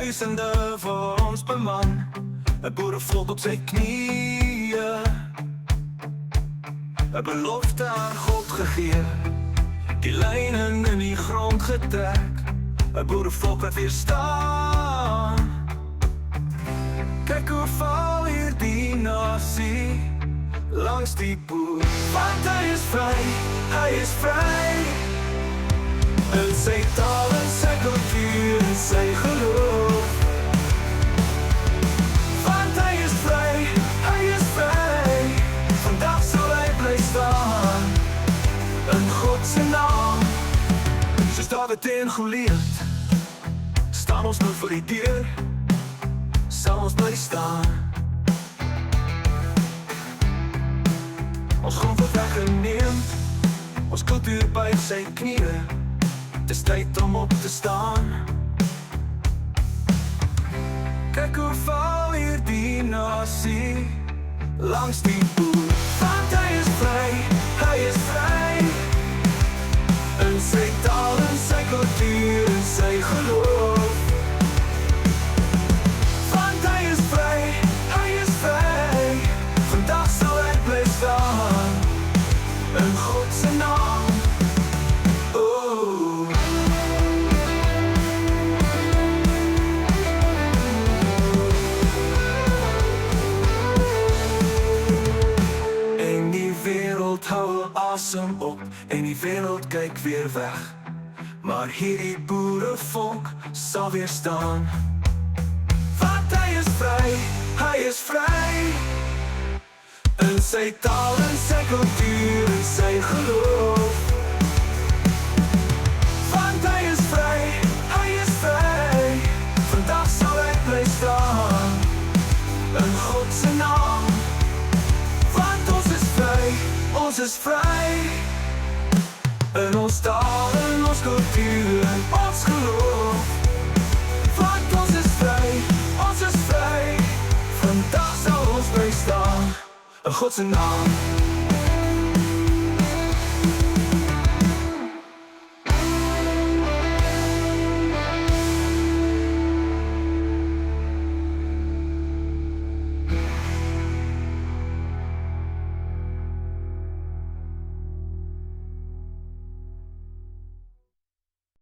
duisende voor ons beman. Het boerenvolk op zijn knieën, een belofte aan God gegeven, die lijnen in die grond getrek. Het boerenvolk het weer staan. Kijk hoe val hier die natie langs die boer. Want hij is vrij, hij is vrij. En zijn taal en zijn cultuur en zijn geloof. Want hij is vrij, hij is vrij. Vandaag zal hij blij staan. Een God zijn naam. Ze staat het ingeleerd. Staan ons nooit voor die dier. Zal ons blij staan. Ons grond wordt weggeneemd, ons cultuur bij zijn knieën. Het is tijd om op te staan. Kijk hoe val hier die natie langs die boer. Want hij is vrij, hij is vrij. En zijn taal en zijn cultuur en zijn geloof. Want hij is vrij, hij is vrij. Vandaag zal hij blij staan. Een God zijn naam. Oh. In die wereld hou asem op. In die wereld kijk weer weg. Maar hier die boerenvolk zal weer staan. Want hij is vrij, hij is vrij. En zijn taal en zijn cultuur en zijn geloof. Want hij is vrij, hij is vrij. Vandaag zal hij blij staan. Een God zijn naam. Want ons is vrij, ons is vrij. En ons taal en ons cultuur en ons geloof. Want ons is vrij, ons is vrij. Vandaag zal ons blij staan. Een God zijn naam.